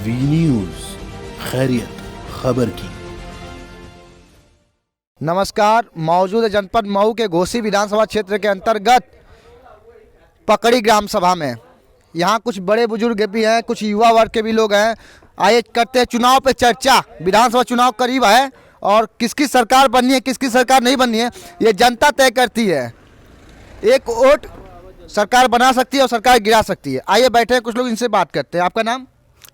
V news, खैरियत खबर की। नमस्कार, मौजूद है जनपद मऊ के घोसी विधानसभा क्षेत्र के अंतर्गत पकड़ी ग्राम सभा में। यहाँ कुछ बड़े बुजुर्ग भी हैं, कुछ युवा वर्ग के भी लोग हैं। आइए करते हैं चुनाव पे चर्चा। विधानसभा चुनाव करीब है और किसकी सरकार बननी है, किसकी सरकार नहीं बननी है, ये जनता तय करती है। एक वोट सरकार बना सकती है और सरकार गिरा सकती है। आइए बैठे हैं, कुछ लोग इनसे बात करते हैं। आपका नाम?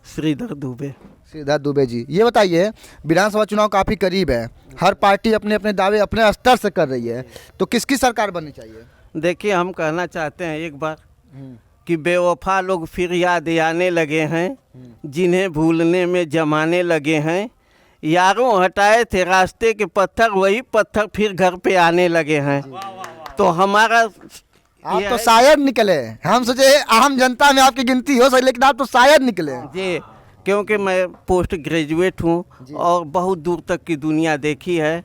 श्रीधर दुबे। श्रीधर दुबे जी, ये बताइए, विधानसभा चुनाव काफ़ी करीब है, हर पार्टी अपने अपने दावे अपने स्तर से कर रही है, तो किसकी सरकार बननी चाहिए? देखिए, हम कहना चाहते हैं एक बार कि बेवफा लोग फिर याद आने लगे हैं, जिन्हें भूलने में जमाने लगे हैं। यारों हटाए थे रास्ते के पत्थर, वही पत्थर फिर घर पे आने लगे हैं। तो हमारा आप तो शायर निकले। हम सोचे आम जनता में आपकी गिनती हो सके, लेकिन आप तो शायर निकले जी, क्योंकि मैं पोस्ट ग्रेजुएट हूँ और बहुत दूर तक की दुनिया देखी है।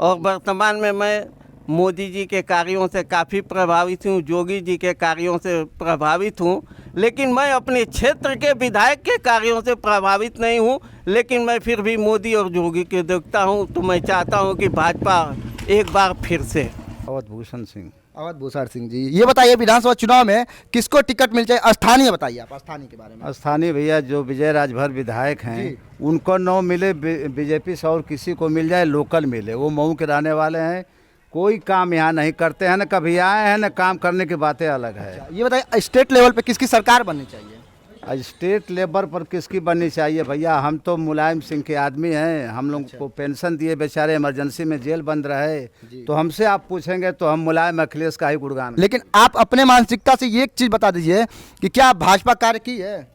और वर्तमान में मैं मोदी जी के कार्यों से काफ़ी प्रभावित हूँ, जोगी जी के कार्यों से प्रभावित हूँ, लेकिन मैं अपने क्षेत्र के विधायक के कार्यों से प्रभावित नहीं हूँ। लेकिन मैं फिर भी मोदी और जोगी के देखता हूँ, तो मैं चाहता हूँ कि भाजपा एक बार फिर से। अवध भूषण सिंह। अवध भूषण सिंह जी, ये बताइए विधानसभा चुनाव में किसको टिकट मिल जाए? स्थानीय बताइए, आप स्थानीय के बारे में। स्थानीय भैया जो विजय राजभर विधायक हैं, उनको न मिले बीजेपी से और किसी को मिल जाए, लोकल मिले। वो मऊ के रहने वाले हैं, कोई काम यहाँ नहीं करते हैं, न कभी आए हैं, न काम करने की बातें अलग है। ये बताइए स्टेट लेवल पे किसकी सरकार बननी चाहिए? स्टेट लेवल पर किसकी बननी चाहिए भैया? हम तो मुलायम सिंह के आदमी हैं, हम लोग को पेंशन दिए, बेचारे इमरजेंसी में जेल बंद रहे, तो हमसे आप पूछेंगे तो हम मुलायम अखिलेश का ही गुणगान। लेकिन आप अपने मानसिकता से ये एक चीज़ बता दीजिए कि क्या भाजपा कार्य की है?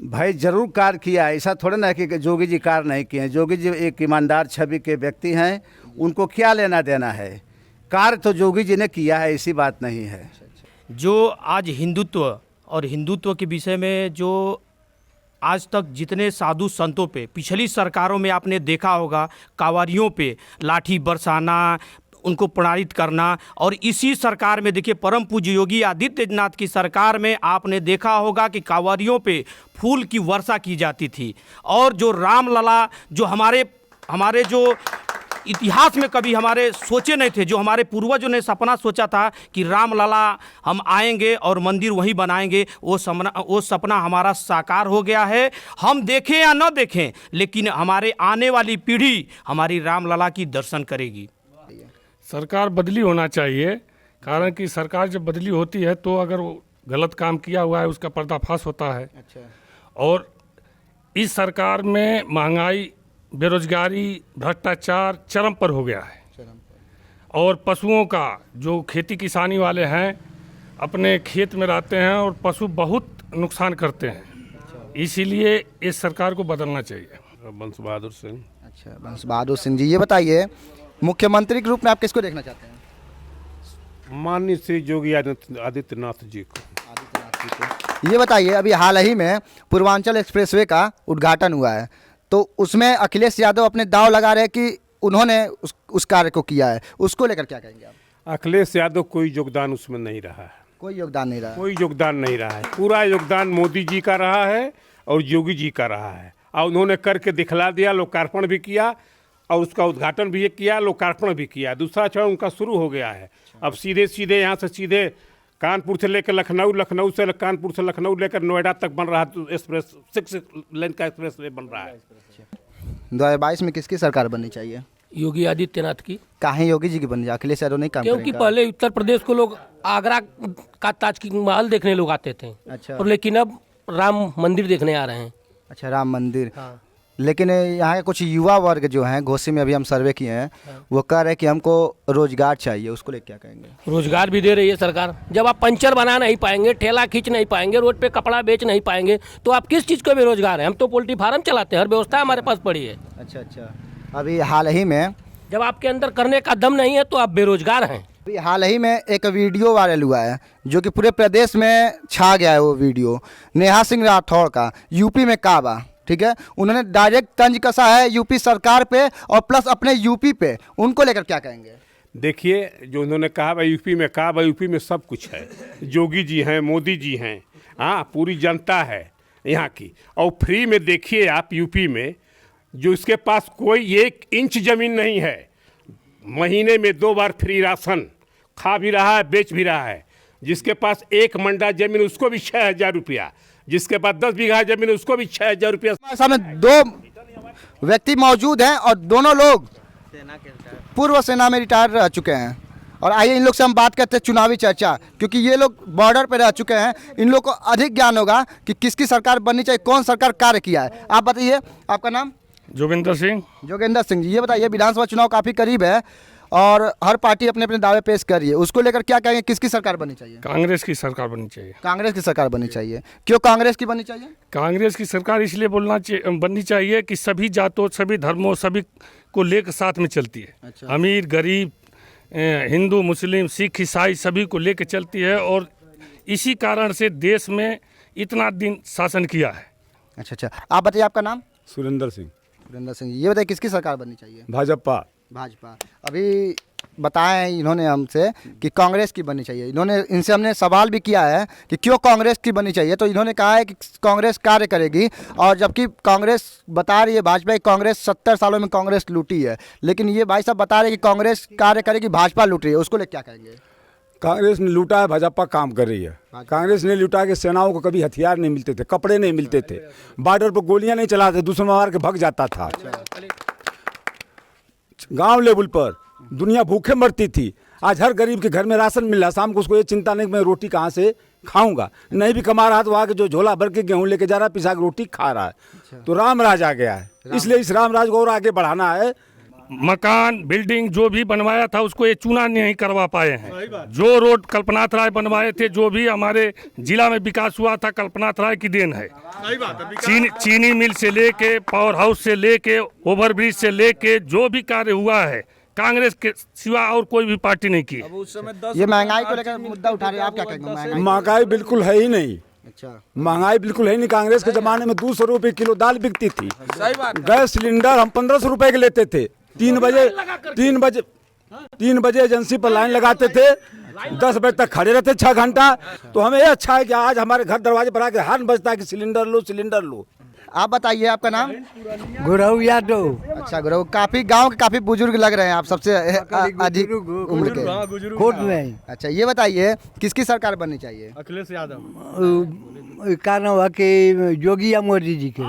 भाई जरूर कार्य किया है, ऐसा थोड़ा ना कि जोगी जी कार्य नहीं किए हैं। जोगी जी एक ईमानदार छवि के व्यक्ति हैं, उनको क्या लेना देना है। कार्य तो जोगी जी ने किया है, ऐसी बात नहीं है। जो आज हिंदुत्व और हिंदुत्व के विषय में जो आज तक जितने साधु संतों पे पिछली सरकारों में आपने देखा होगा, कांवरियों पे लाठी बरसाना, उनको प्रणालित करना, और इसी सरकार में देखिए परम पूज्य योगी आदित्यनाथ की सरकार में आपने देखा होगा कि कांवरियों पे फूल की वर्षा की जाती थी। और जो रामलला, जो हमारे जो इतिहास में कभी हमारे सोचे नहीं थे, जो हमारे पूर्वजों ने सपना सोचा था कि रामलला हम आएंगे और मंदिर वहीं बनाएंगे, वो सपना हमारा साकार हो गया है। हम देखें या न देखें, लेकिन हमारे आने वाली पीढ़ी हमारी रामलला की दर्शन करेगी। सरकार बदली होना चाहिए, कारण कि सरकार जब बदली होती है तो अगर वो गलत काम किया हुआ है उसका पर्दाफाश होता है। और इस सरकार में महंगाई, बेरोजगारी, भ्रष्टाचार चरम पर हो गया है। और पशुओं का, जो खेती किसानी वाले हैं, अपने खेत में रहते हैं और पशु बहुत नुकसान करते हैं, इसीलिए इस सरकार को बदलना चाहिए। बंस बहादुर सिंह। अच्छा, बंस बहादुर सिंह जी, ये बताइए मुख्यमंत्री के रूप में आप किसको देखना चाहते हैं? माननीय श्री योगी आदित्यनाथ जी को। ये बताइए, अभी हाल ही में पूर्वांचल एक्सप्रेसवे का उद्घाटन हुआ है, तो उसमें अखिलेश यादव अपने दांव लगा रहे हैं कि उन्होंने उस कार्य को किया है, उसको लेकर क्या कहेंगे आप? अखिलेश यादव कोई योगदान उसमें नहीं रहा है। कोई योगदान नहीं रहा? कोई योगदान नहीं रहा है। पूरा योगदान मोदी जी का रहा है और योगी जी का रहा है, और उन्होंने करके दिखला दिया। लोकार्पण भी किया और उसका उद्घाटन भी किया, लोकार्पण भी किया। दूसरा चरण उनका शुरू हो गया है। अब सीधे सीधे यहाँ से सीधे कानपुर से लेकर लखनऊ, लखनऊ से कानपुर से लखनऊ लेकर नोएडा तक बन रहा है एक्सप्रेस, 6 लेन का एक्सप्रेस वे बन रहा है। 2022 में किसकी सरकार बननी चाहिए? योगी आदित्यनाथ की। काहे योगी जी की बननी चाहिए? अखिलेश यादव नहीं काम क्योंकि करेंगे? पहले उत्तर प्रदेश को लोग आगरा का ताजमहल देखने लोग आते थे। अच्छा। और लेकिन अब राम मंदिर देखने आ रहे हैं। अच्छा, राम मंदिर। हाँ। लेकिन यहाँ के कुछ युवा वर्ग जो हैं, घोसी में अभी हम सर्वे किए हैं, वो कह रहे हैं कि हमको रोजगार चाहिए, उसको लेकर क्या कहेंगे? रोजगार भी दे रही है सरकार। जब आप पंचर बना नहीं पाएंगे, ठेला खींच नहीं पाएंगे, रोड पे कपड़ा बेच नहीं पाएंगे, तो आप किस चीज़ को बेरोजगार है? हम तो पोल्ट्री फार्म चलाते हैं, हर व्यवस्था हमारे पास पड़ी है। अच्छा अच्छा, अभी हाल ही में जब आपके अंदर करने का दम नहीं है तो आप बेरोजगार हैं। अभी हाल ही में एक वीडियो वायरल हुआ है जो कि पूरे प्रदेश में छा गया है। वो वीडियो नेहा सिंह राठौड़ का, यूपी में काबा, ठीक है, उन्होंने डायरेक्ट तंज कसा है यूपी सरकार पे और प्लस अपने यूपी पे, उनको लेकर क्या कहेंगे? देखिए, जो उन्होंने कहा भाई यूपी में कहा, भाई यूपी में सब कुछ है। योगी जी हैं, मोदी जी हैं, हाँ, पूरी जनता है। यहाँ की। और फ्री में देखिए आप यूपी में, जो इसके पास कोई 1 इंच ज़मीन नहीं है, महीने में 2 बार फ्री राशन खा भी रहा है, बेच भी रहा है। जिसके पास 1 मंडा ज़मीन उसको भी 6,000 रुपया, जिसके पास 10 बीघा ज़मीन उसको भी 6,000 रुपया। हमारे सामने 2 व्यक्ति मौजूद हैं और दोनों लोग पूर्व सेना में रिटायर रह चुके हैं। और आइए इन लोग से हम बात करते हैं चुनावी चर्चा, क्योंकि ये लोग बॉर्डर पे रह चुके हैं, इन लोग को अधिक ज्ञान होगा कि किसकी सरकार बननी चाहिए, कौन सरकार कार्य किया है। आप बताइए, आपका नाम? जोगिंदर सिंह। जोगेंद्र सिंह जी, ये बताइए, विधानसभा चुनाव काफ़ी करीब है और हर पार्टी अपने अपने दावे पेश कर रही है, उसको लेकर क्या कहेंगे, किसकी सरकार बननी चाहिए? कांग्रेस की सरकार बननी चाहिए। कांग्रेस की सरकार बननी चाहिए। क्यों कांग्रेस की बननी चाहिए? कांग्रेस की सरकार इसलिए बननी चाहिए कि सभी जातों, सभी धर्मों, सभी को लेकर साथ में चलती है। अच्छा। अमीर गरीब, हिंदू मुस्लिम सिख ईसाई सभी को लेकर चलती है, और इसी कारण से देश में इतना दिन शासन किया है। अच्छा, आप बताइए, आपका नाम? सुरेंद्र सिंह। सुरेंद्र सिंह जी, ये बताइए किसकी सरकार बननी चाहिए? भाजपा। भाजपा। अभी बताया है इन्होंने हमसे कि कांग्रेस की बननी चाहिए। इनसे हमने सवाल भी किया है कि क्यों कांग्रेस की बननी चाहिए, तो इन्होंने कहा है कि कांग्रेस कार्य करेगी, और जबकि कांग्रेस बता रही है, भाजपा की कांग्रेस 70 सालों में कांग्रेस लूटी है, लेकिन ये भाई साहब बता रहे हैं कि कांग्रेस कार्य करेगी, भाजपा लूट रही है, उसको लेकर क्या कहेंगे? कांग्रेस ने लूटा है, भाजपा काम कर रही है। कांग्रेस ने लूटा कि सेनाओं को कभी हथियार नहीं मिलते थे, कपड़े नहीं मिलते थे, बॉर्डर पर गोलियां नहीं चलाते, दुश्मन मार के भग जाता था। गांव लेवल पर दुनिया भूखे मरती थी, आज हर गरीब के घर में राशन मिल रहा, शाम को उसको ये चिंता नहीं कि मैं रोटी कहाँ से खाऊंगा, नहीं भी कमा रहा तो आके जो झोला भर के गेहूं लेके जा रहा है, पिसा के रोटी खा रहा है। तो राम राज आ गया है, इसलिए इस राम राज को और आगे बढ़ाना है। मकान बिल्डिंग जो भी बनवाया था उसको ये चूना नहीं करवा पाए हैं। जो रोड कल्पनाथ राय बनवाए थे, जो भी हमारे जिला में विकास हुआ था, कल्पनाथ राय की देन है। चीनी मिल से लेके, पावर हाउस से लेके, ओवरब्रिज से लेके, जो भी कार्य हुआ है कांग्रेस के सिवा और कोई भी पार्टी नहीं की। ये महंगाई को लेकर मुद्दा उठा रहे हैं, आप क्या कहेंगे? महंगाई बिल्कुल है ही नहीं। अच्छा, महंगाई बिल्कुल है नहीं। कांग्रेस के जमाने में 200 रुपये किलो दाल बिकती थी। गैस सिलेंडर हम 1500 रुपए के लेते थे। 3 बजे एजेंसी पर लाइन लगाते थे, 10 बजे तक खड़े रहते 6 घंटा। तो हमें ये अच्छा है कि आज हमारे घर दरवाजे पर आके हॉर्न बजता है कि सिलेंडर लो, सिलेंडर लो। आप बताइए, आपका नाम? गुरु यादव। अच्छा गुरु, काफी गांव के काफी बुजुर्ग लग रहे हैं आप, सबसे अधिक उम्र के। खुद नहीं। अच्छा, ये बताइए किसकी सरकार बननी चाहिए? अखिलेश यादव। कारण हुआ कि योगी या मोदी जी के।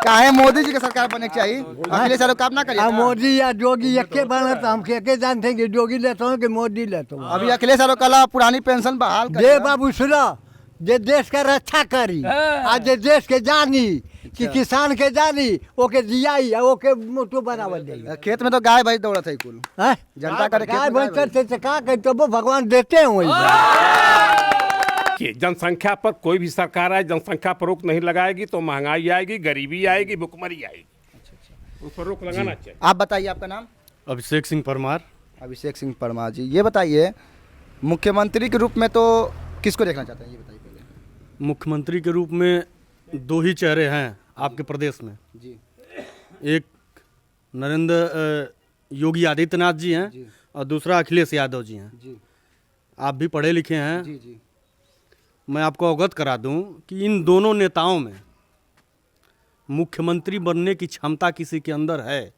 काहे मोदी जी की सरकार बनने की चाहिए? अखिलेश यादव काम ना करिए। मोदी या योगी एक बना तो हम के जानते हैं कि योगी लेता हूँ कि मोदी लेता हूँ। अभी अखिलेश यादव कल पुरानी पेंशन बहाल कर दे बाबू सुनो, जे देश का रक्षा करी, आज जे देश के जानी कि किसान के जानी, ओके जियाई, ओके मोटो बनावल जाई। खेत में तो गाय भैंस दौड़त है कुल, जनता का गाय भैंस से का कहीं तो वो भगवान देते हैं वही। कि जनसंख्या पर कोई भी सरकार आए, जनसंख्या पर रोक नहीं लगाएगी तो महंगाई आएगी, गरीबी आएगी, भुखमरी आएगी। उस पर रोक लगाना चाहिए। आप बताइए, आपका नाम? अभिषेक सिंह परमार। अभिषेक सिंह परमार जी, ये बताइए मुख्यमंत्री के रूप में तो किसको देखना चाहते हैं, ये बताइए पहले। मुख्यमंत्री के रूप में 2 ही चेहरे हैं आपके प्रदेश में जी। एक नरेंद्र योगी आदित्यनाथ जी हैं जी। और दूसरा अखिलेश यादव जी हैं जी। आप भी पढ़े लिखे हैं जी जी। मैं आपको अवगत करा दूं कि इन दोनों नेताओं में मुख्यमंत्री बनने की क्षमता किसी के अंदर है,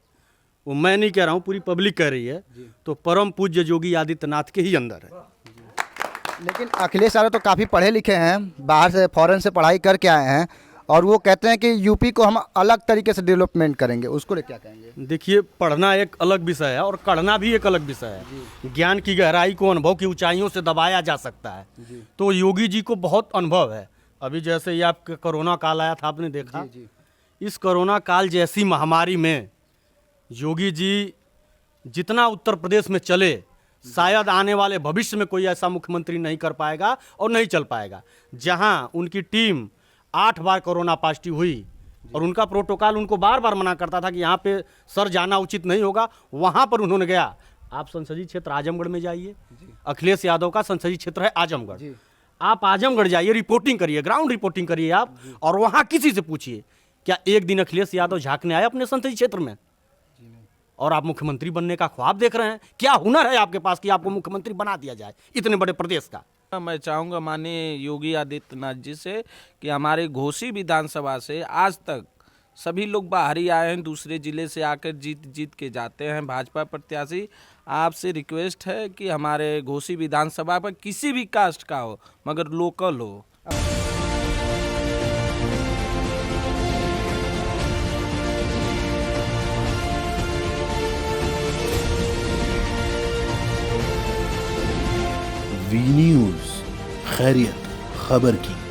वो मैं नहीं कह रहा हूं, पूरी पब्लिक कह रही है, तो परम पूज्य योगी आदित्यनाथ के ही अंदर है। लेकिन अखिलेश यादव तो काफ़ी पढ़े लिखे हैं, बाहर से फॉरेन से पढ़ाई करके आए हैं, और वो कहते हैं कि यूपी को हम अलग तरीके से डेवलपमेंट करेंगे, उसको लेकर क्या कहेंगे? देखिए, पढ़ना एक अलग विषय है और कढ़ना भी एक अलग विषय है। ज्ञान की गहराई को अनुभव की ऊंचाइयों से दबाया जा सकता है। तो योगी जी को बहुत अनुभव है। अभी जैसे ये आपका कोरोना काल आया था, आपने देखा। इस कोरोना काल जैसी महामारी में योगी जी जितना उत्तर प्रदेश में चले, शायद आने वाले भविष्य में कोई ऐसा मुख्यमंत्री नहीं कर पाएगा और नहीं चल पाएगा। जहां उनकी टीम 8 बार कोरोना पॉजिटिव हुई और उनका प्रोटोकॉल उनको बार बार मना करता था कि यहाँ पे सर जाना उचित नहीं होगा, वहाँ पर उन्होंने गया। आप संसदीय क्षेत्र आजमगढ़ में जाइए, अखिलेश यादव का संसदीय क्षेत्र है आजमगढ़, आप आजमगढ़ जाइए, रिपोर्टिंग करिए, ग्राउंड रिपोर्टिंग करिए आप, और वहाँ किसी से पूछिए क्या एक दिन अखिलेश यादव झांकने आए अपने संसदीय क्षेत्र में? और आप मुख्यमंत्री बनने का ख्वाब देख रहे हैं? क्या हुनर है आपके पास कि आपको मुख्यमंत्री बना दिया जाए इतने बड़े प्रदेश का? मैं चाहूँगा माननीय योगी आदित्यनाथ जी से कि हमारे घोसी विधानसभा से आज तक सभी लोग बाहर ही आए हैं, दूसरे ज़िले से आकर जीत के जाते हैं भाजपा प्रत्याशी। आपसे रिक्वेस्ट है कि हमारे घोसी विधानसभा पर किसी भी कास्ट का हो मगर लोकल हो। वी न्यूज़, खैरियत खबर की।